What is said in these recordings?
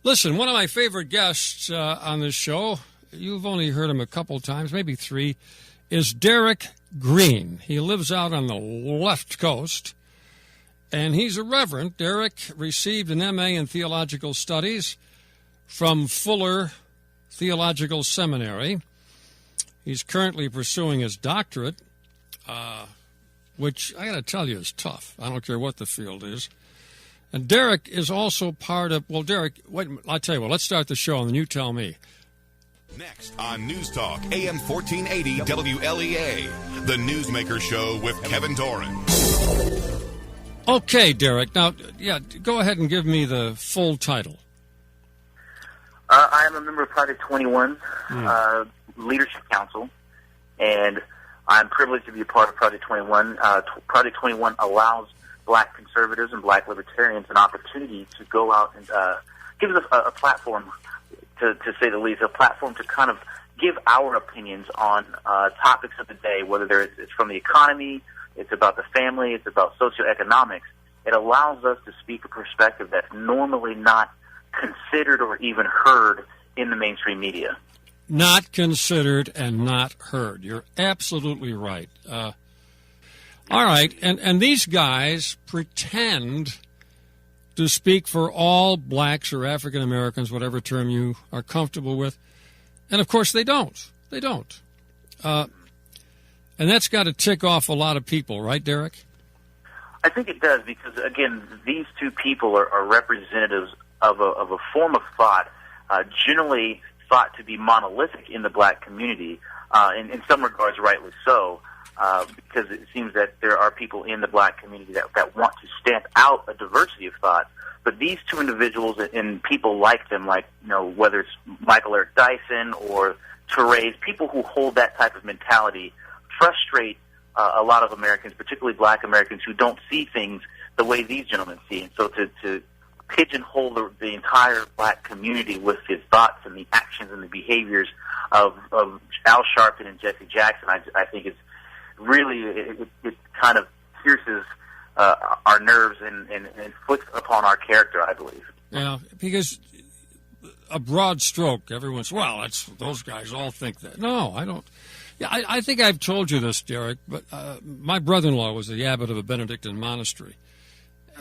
Listen, one of my favorite guests on this show, you've only heard him a couple times, maybe three, is Deryck Green. He lives out on the left coast, and he's a reverend. Deryck received an M.A. in Theological Studies from Fuller Theological Seminary. He's currently pursuing his doctorate, which I got to tell you is tough. I don't care what the field is. And Deryck is also part of, well, Deryck, wait, I'll tell you what, let's start the show and then you tell me. Next on News Talk, AM 1480 WLEA, the Newsmaker Show with Kevin Doran. Okay, Deryck, now, go ahead and give me the full title. I am a member of Project 21 Leadership Council, and I'm privileged to be a part of Project 21. Project 21 allows Black conservatives and Black libertarians an opportunity to go out and gives us a platform, to say the least, a platform to kind of give our opinions on topics of the day, whether it's from the economy, it's about the family, it's about socioeconomics. It allows us to speak a perspective that's normally not considered or even heard in the mainstream media. Not considered and not heard. You're absolutely right. All right, and these guys pretend to speak for all blacks or African Americans, whatever term you are comfortable with, and of course they don't. They don't. And that's got to tick off a lot of people, right, Deryck? I think it does because, again, these two people are representatives of a form of thought generally thought to be monolithic in the Black community, in some regards rightly so. Because it seems that there are people in the Black community that want to stamp out a diversity of thought. But these two individuals and people like them, like, whether it's Michael Eric Dyson or Therese, people who hold that type of mentality frustrate a lot of Americans, particularly Black Americans, who don't see things the way these gentlemen see. And so to pigeonhole the entire Black community with his thoughts and the actions and the behaviors of Al Sharpton and Jesse Jackson, I think is really, it kind of pierces our nerves and inflicts upon our character, I believe. Yeah, because a broad stroke, everyone's, well, those guys all think that. No, I don't. Yeah, I think I've told you this, Deryck, but my brother-in-law was the abbot of a Benedictine monastery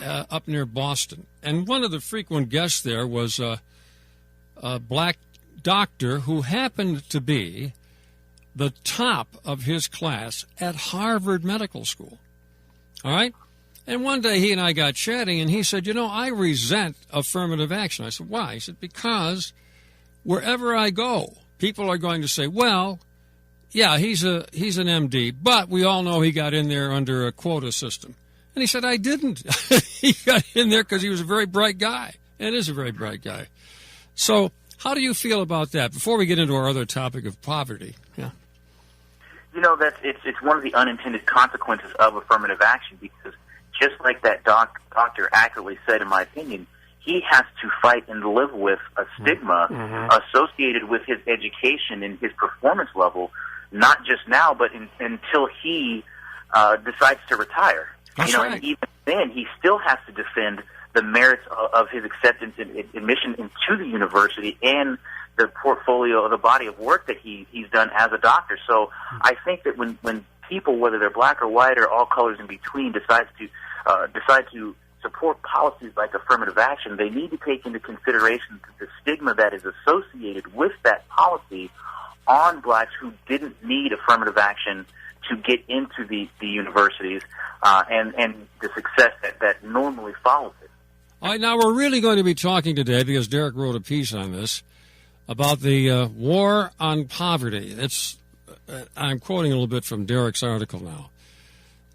up near Boston. And one of the frequent guests there was a black doctor who happened to be the top of his class at Harvard Medical School. All right? And one day he and I got chatting, and he said, I resent affirmative action. I said, why? He said, because wherever I go, people are going to say, well, yeah, he's an MD, but we all know he got in there under a quota system. And he said, I didn't. He got in there because he was a very bright guy, and is a very bright guy. So how do you feel about that? Before we get into our other topic of poverty, yeah. It's one of the unintended consequences of affirmative action, because just like that doctor accurately said, in my opinion, he has to fight and live with a stigma associated with his education and his performance level, not just now, but until he decides to retire. That's right. And even then, he still has to defend the merits of his acceptance and admission into the university and the portfolio of the body of work that he's done as a doctor. So I think that when people, whether they're black or white or all colors in between, decide to support policies like affirmative action, they need to take into consideration the stigma that is associated with that policy on blacks who didn't need affirmative action to get into the universities and the success that normally follows it. All right, now we're really going to be talking today, because Deryck wrote a piece on this, about the war on poverty. I'm quoting a little bit from Deryck's article now.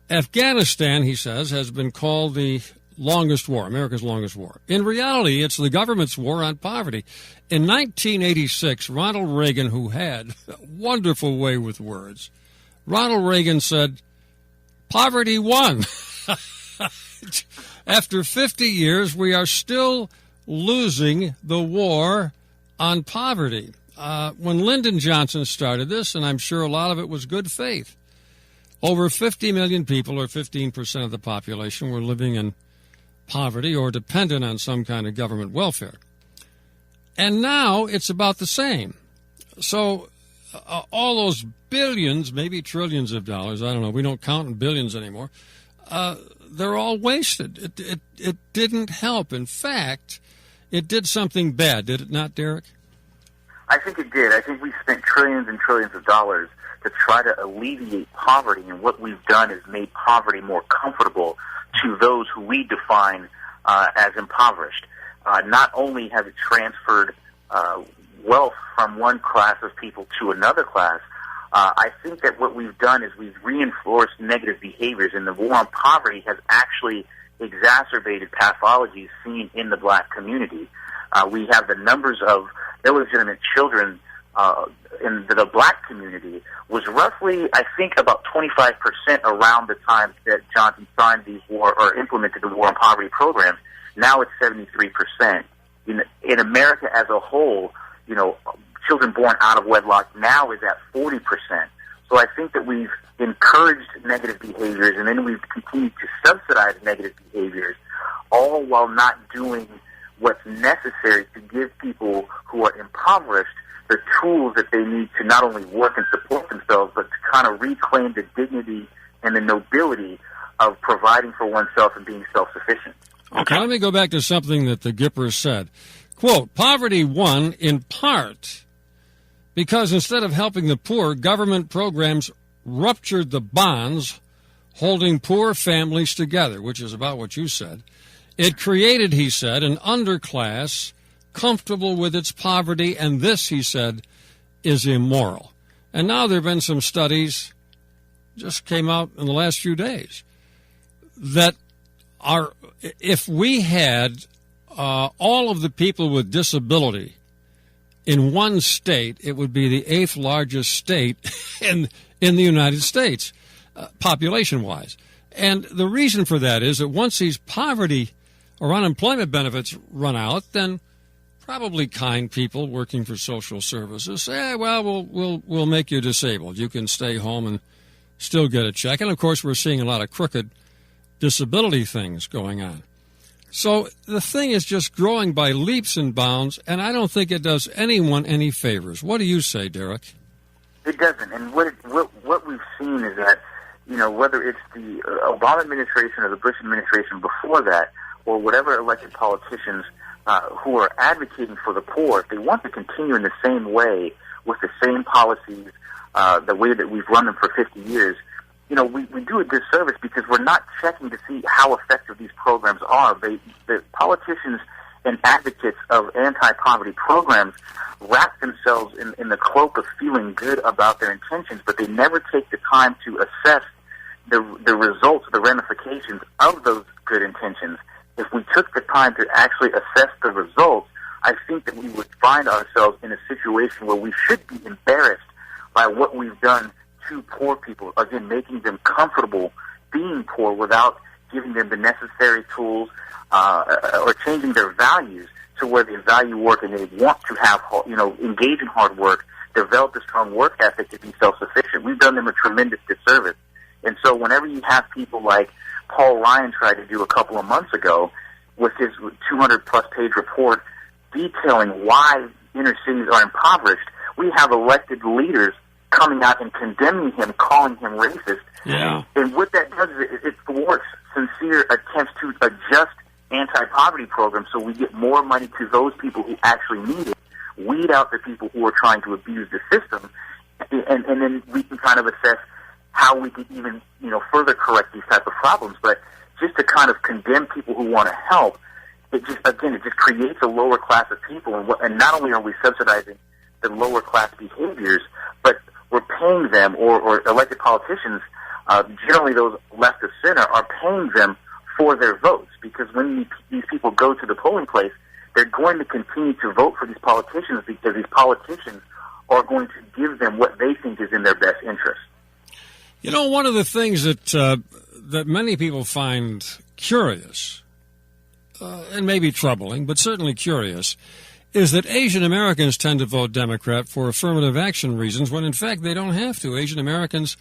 Afghanistan, he says, has been called the longest war, America's longest war. In reality, it's the government's war on poverty. In 1986, Ronald Reagan, who had a wonderful way with words, Ronald Reagan said, poverty won. After 50 years, we are still losing the war on poverty. When Lyndon Johnson started this, and I'm sure a lot of it was good faith, over 50 million people, or 15% of the population, were living in poverty or dependent on some kind of government welfare. And now it's about the same. So all those billions, maybe trillions of dollars, I don't know, we don't count in billions anymore, they're all wasted. It didn't help. In fact, it did something bad, did it not, Deryck? I think it did. I think we spent trillions and trillions of dollars to try to alleviate poverty, and what we've done is made poverty more comfortable to those who we define as impoverished. Not only has it transferred wealth from one class of people to another class, I think that what we've done is we've reinforced negative behaviors, and the war on poverty has actually exacerbated pathologies seen in the black community. We have the numbers of illegitimate children in the black community was roughly, I think, about 25% around the time that Johnson signed these or implemented the war on poverty programs. Now it's 73%. In America as a whole, children born out of wedlock now is at 40%. So I think that we've encouraged negative behaviors, and then we've continued to subsidize negative behaviors, all while not doing what's necessary to give people who are impoverished the tools that they need to not only work and support themselves, but to kind of reclaim the dignity and the nobility of providing for oneself and being self-sufficient. Okay, let me go back to something that the Gipper said. Quote, poverty won in part because instead of helping the poor, government programs ruptured the bonds holding poor families together, which is about what you said. It created, he said, an underclass comfortable with its poverty, and this, he said, is immoral. And now there have been some studies, just came out in the last few days, that are, if we had all of the people with disability in one state, it would be the 8th largest state in the United States, population-wise. And the reason for that is that once these poverty or unemployment benefits run out, then probably kind people working for social services say, well, we'll make you disabled. You can stay home and still get a check. And, of course, we're seeing a lot of crooked disability things going on. So the thing is just growing by leaps and bounds, and I don't think it does anyone any favors. What do you say, Deryck? It doesn't. And what we've seen is that, whether it's the Obama administration or the Bush administration before that, or whatever elected politicians who are advocating for the poor, if they want to continue in the same way with the same policies, the way that we've run them for 50 years, we do a disservice because we're not checking to see how effective these programs are. The politicians and advocates of anti-poverty programs wrap themselves in the cloak of feeling good about their intentions, but they never take the time to assess the results, the ramifications of those good intentions. If we took the time to actually assess the results, I think that we would find ourselves in a situation where we should be embarrassed by what we've done to poor people, again, making them comfortable being poor without giving them the necessary tools or changing their values to where they value work and they want to have, engage in hard work, develop a strong work ethic to be self-sufficient. We've done them a tremendous disservice. And so whenever you have people like Paul Ryan tried to do a couple of months ago with his 200-plus page report detailing why inner cities are impoverished, we have elected leaders coming out and condemning him, calling him racist. Yeah. And what that does is it thwarts sincere attempts to adjust anti-poverty programs so we get more money to those people who actually need it, weed out the people who are trying to abuse the system, and then we can kind of assess how we can even, further correct these type of problems. But just to kind of condemn people who want to help, it just creates a lower class of people. And not only are we subsidizing the lower class behaviors, but we're paying them, or elected politicians, generally those left of center, are paying them for their votes. Because when these people go to the polling place, they're going to continue to vote for these politicians because these politicians are going to give them what they think is in their best interest. One of the things that many people find curious, and maybe troubling, but certainly curious, is that Asian Americans tend to vote Democrat for affirmative action reasons when, in fact, they don't have to. Asian Americans,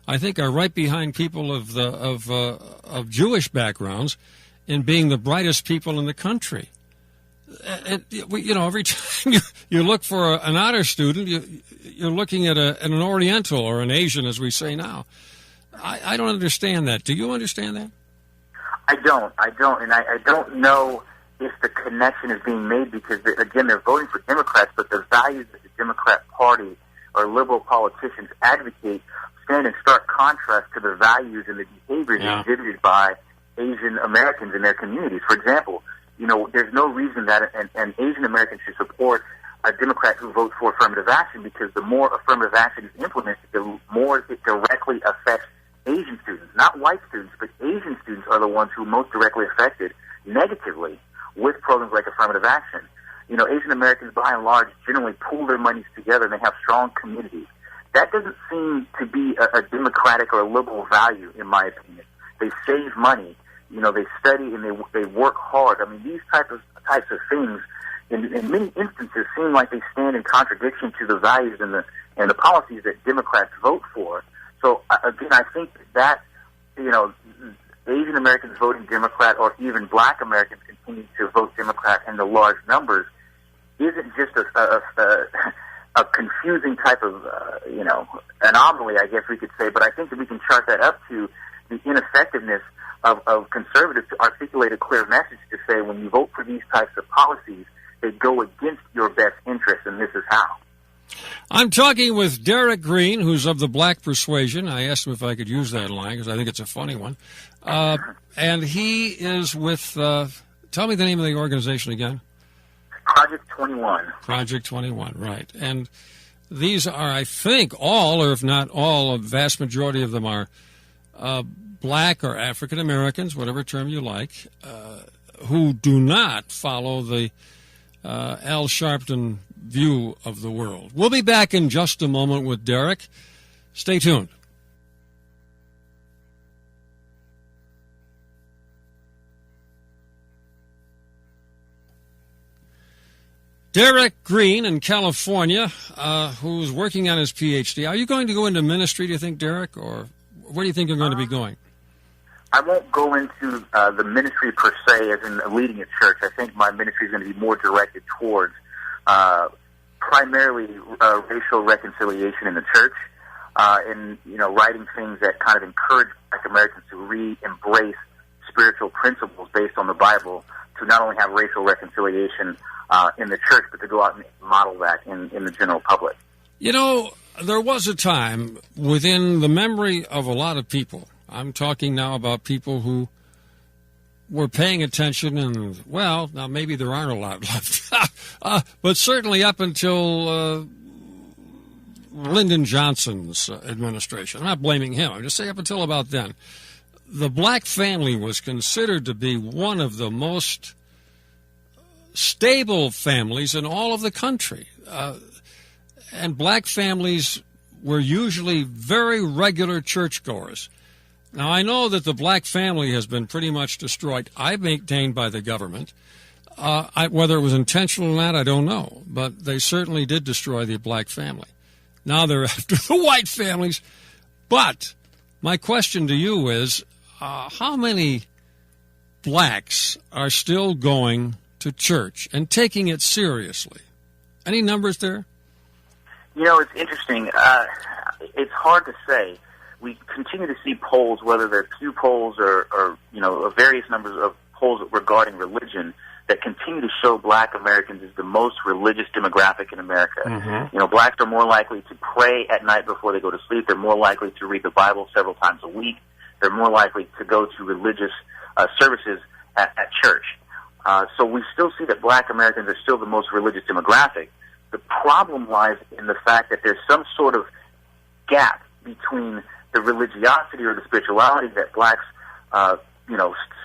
I think, are right behind people of Jewish backgrounds in being the brightest people in the country. Every time you look for an honor student, you're looking at an Oriental or an Asian, as we say now. I don't understand that. Do you understand that? I don't, and I don't know if the connection is being made because, again, they're voting for Democrats, but the values that the Democrat Party or liberal politicians advocate stand in stark contrast to the values and the behaviors exhibited by Asian Americans in their communities. For example, there's no reason that an Asian American should support a Democrat who votes for affirmative action, because the more affirmative action is implemented, the more it directly affects Asian students. Not white students, but Asian students are the ones who are most directly affected negatively with programs like affirmative action. Asian Americans, by and large, generally pool their monies together and they have strong communities. That doesn't seem to be a democratic or a liberal value, in my opinion. They save money. They study and they work hard. I mean, these types of things, in many instances, seem like they stand in contradiction to the values and the policies that Democrats vote for. So again, I think that Asian Americans voting Democrat, or even Black Americans continuing to vote Democrat in the large numbers, isn't just a confusing type of anomaly, I guess we could say. But I think that we can chart that up to the ineffectiveness of conservatives to articulate a clear message to say, when you vote for these types of policies, they go against your best interests, and this is how. I'm talking with Deryck Green, who's of the Black persuasion. I asked him if I could use that line because I think it's a funny one. And he is with, tell me the name of the organization again. Project 21. Project 21, right. And these are, I think, all, or if not all, a vast majority of them are Black or African Americans, whatever term you like, who do not follow the Al Sharpton view of the world. We'll be back in just a moment with Deryck. Stay tuned. Deryck Green in California, who's working on his PhD. Are you going to go into ministry, do you think, Deryck, or where do you think you're going to be going? I won't go into the ministry per se, as in leading a church. I think my ministry is going to be more directed towards primarily racial reconciliation in the church, and writing things that kind of encourage Black Americans to re-embrace spiritual principles based on the Bible, to not only have racial reconciliation in the church, but to go out and model that in the general public. There was a time within the memory of a lot of people. I'm talking now about people who were paying attention, and, well, now maybe there aren't a lot left, but certainly up until Lyndon Johnson's administration. I'm not blaming him. I'm just saying up until about then. The Black family was considered to be one of the most stable families in all of the country. And Black families were usually very regular churchgoers. Now, I know that the Black family has been pretty much destroyed, I maintained, by the government. Whether it was intentional or not, I don't know. But they certainly did destroy the Black family. Now they're after the white families. But my question to you is, how many Blacks are still going to church and taking it seriously? Any numbers there? It's interesting. It's hard to say. We continue to see polls, whether they're Pew polls or various numbers of polls regarding religion, that continue to show Black Americans as the most religious demographic in America. Mm-hmm. Blacks are more likely to pray at night before they go to sleep. They're more likely to read the Bible several times a week. They're more likely to go to religious services at church. So we still see that Black Americans are still the most religious demographic. The problem lies in the fact that there's some sort of gap between the religiosity or the spirituality that Blacks,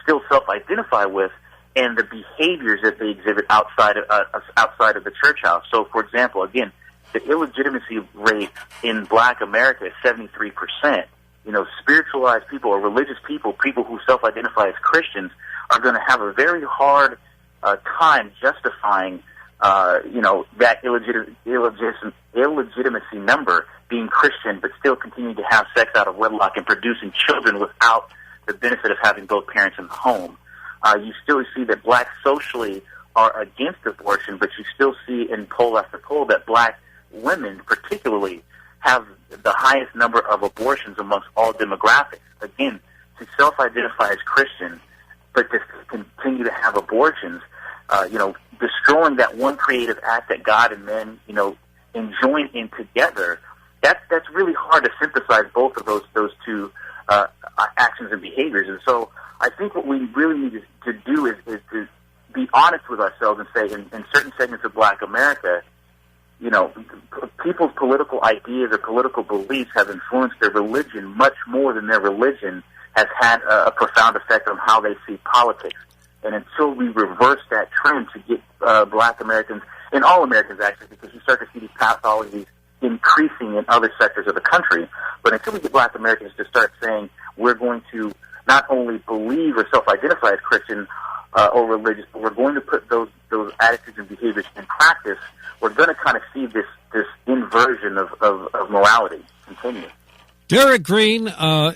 still self-identify with, and the behaviors that they exhibit outside of the church house. So, for example, again, the illegitimacy rate in Black America is 73%. Spiritualized people or religious people who self-identify as Christians, are going to have a very hard time justifying, that illegitimacy number, being Christian, but still continuing to have sex out of wedlock and producing children without the benefit of having both parents in the home. You still see that Blacks socially are against abortion, but you still see in poll after poll that black women particularly have the highest number of abortions amongst all demographics. Again, to self-identify as Christian, but to continue to have abortions, destroying that one creative act that God and men, enjoin in together, that's really hard to synthesize both of those two actions and behaviors. And so I think what we really need to do is to be honest with ourselves and say, in certain segments of black America, people's political ideas or political beliefs have influenced their religion much more than their religion has had a profound effect on how they see politics. And until we reverse that trend to get black Americans, and all Americans actually, because you start to see these pathologies increasing in other sectors of the country, but until we get black Americans to start saying we're going to not only believe or self-identify as Christian or religious, but we're going to put those attitudes and behaviors in practice, we're going to kind of see this inversion of morality continue. Deryck Green, a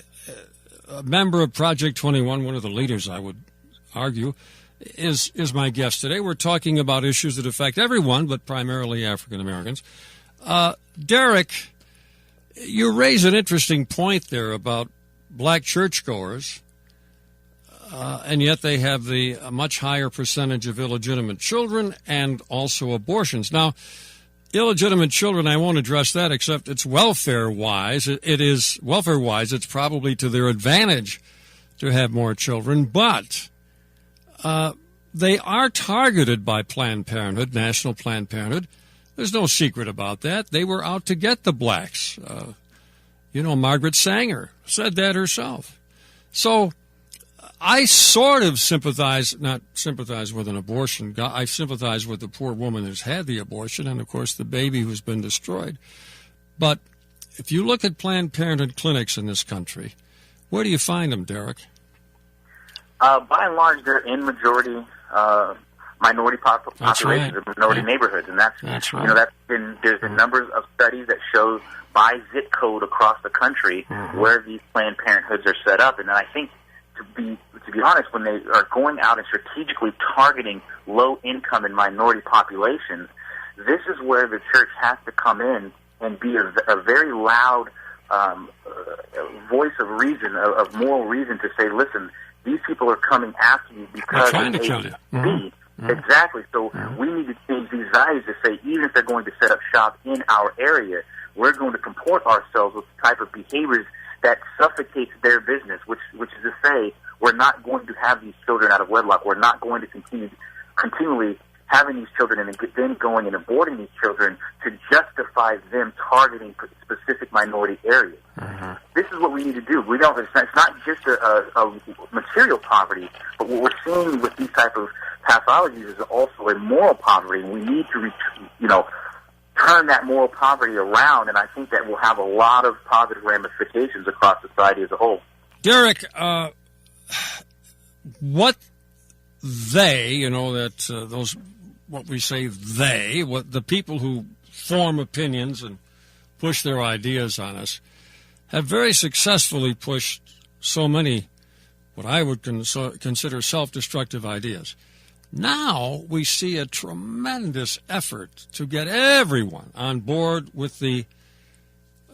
member of Project 21, one of the leaders, I would argue, is my guest today. We're talking about issues that affect everyone, but primarily African Americans. Deryck, you raise an interesting point there about black churchgoers, and yet they have a much higher percentage of illegitimate children and also abortions. Now, illegitimate children, I won't address that, except it's welfare-wise. It is welfare-wise. It's probably to their advantage to have more children, but they are targeted by Planned Parenthood, National Planned Parenthood. There's no secret about that. They were out to get the blacks. Margaret Sanger said that herself. So I sort of not sympathize with an abortion. I sympathize with the poor woman who's had the abortion and, of course, the baby who's been destroyed. But if you look at Planned Parenthood clinics in this country, where do you find them, Deryck? By and large, they're in majority minority populations or minority neighborhoods, and that's right. There's been numbers of studies that show by zip code across the country where these Planned Parenthoods are set up, and I think to be honest, when they are going out and strategically targeting low income and minority populations, this is where the church has to come in and be a very loud voice of reason, of moral reason, to say, listen, these people are coming after you because they're trying to kill you. Exactly. So we need to change these values to say, even if they're going to set up shop in our area, we're going to comport ourselves with the type of behaviors that suffocates their business, which is to say, we're not going to have these children out of wedlock. We're not going to continually having these children and then going and aborting these children to justify them targeting specific minority areas. This is what we need to do. It's not just a material poverty, but what we're seeing with these type of pathologies is also a moral poverty. And we need to, turn that moral poverty around, and I think that will have a lot of positive ramifications across society as a whole. Deryck, what the people who form opinions and push their ideas on us, have very successfully pushed so many what I would consider self-destructive ideas. Now we see a tremendous effort to get everyone on board with the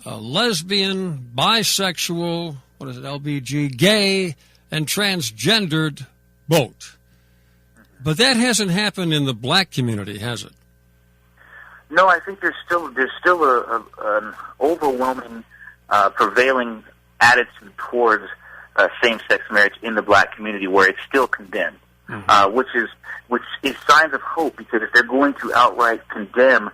lesbian, bisexual, LBG, gay, and transgendered boat. But that hasn't happened in the black community, has it? No, I think there's still an overwhelming prevailing attitude towards same-sex marriage in the black community where it's still condemned. Which is signs of hope, because if they're going to outright condemn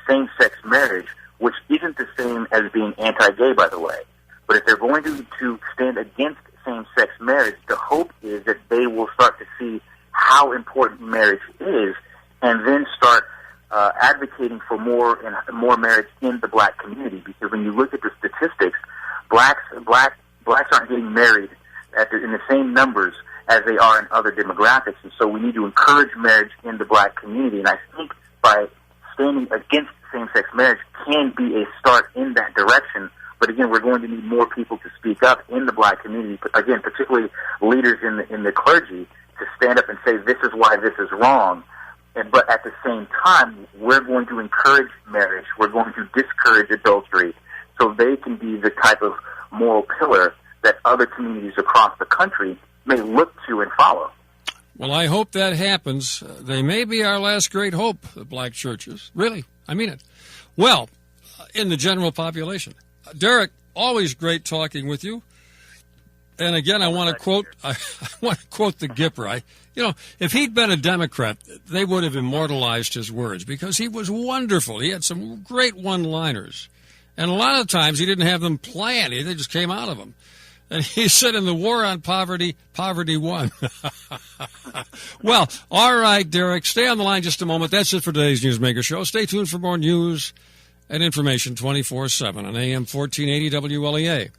same-sex marriage, which isn't the same as being anti-gay, by the way, but if they're going to stand against same-sex marriage, the hope is that they will start to see how important marriage is, and then start advocating for more marriage in the black community. Because when you look at the statistics, blacks aren't getting married in the same numbers as they are in other demographics, and so we need to encourage marriage in the black community. And I think by standing against same-sex marriage can be a start in that direction. But again, we're going to need more people to speak up in the black community. But again, particularly leaders in the clergy, to stand up and say this is why this is wrong. But at the same time, we're going to encourage marriage. We're going to discourage adultery so they can be the type of moral pillar that other communities across the country may look to and follow. Well, I hope that happens. They may be our last great hope, the black churches. Really, I mean it. Well, in the general population. Deryck, always great talking with you. And again, I want to quote the Gipper. If he'd been a Democrat, they would have immortalized his words because he was wonderful. He had some great one-liners. And a lot of times he didn't have them planned. They just came out of him. And he said in the war on poverty, poverty won. Well, all right, Deryck, stay on the line just a moment. That's it for today's Newsmaker Show. Stay tuned for more news and information 24/7 on AM 1480 WLEA.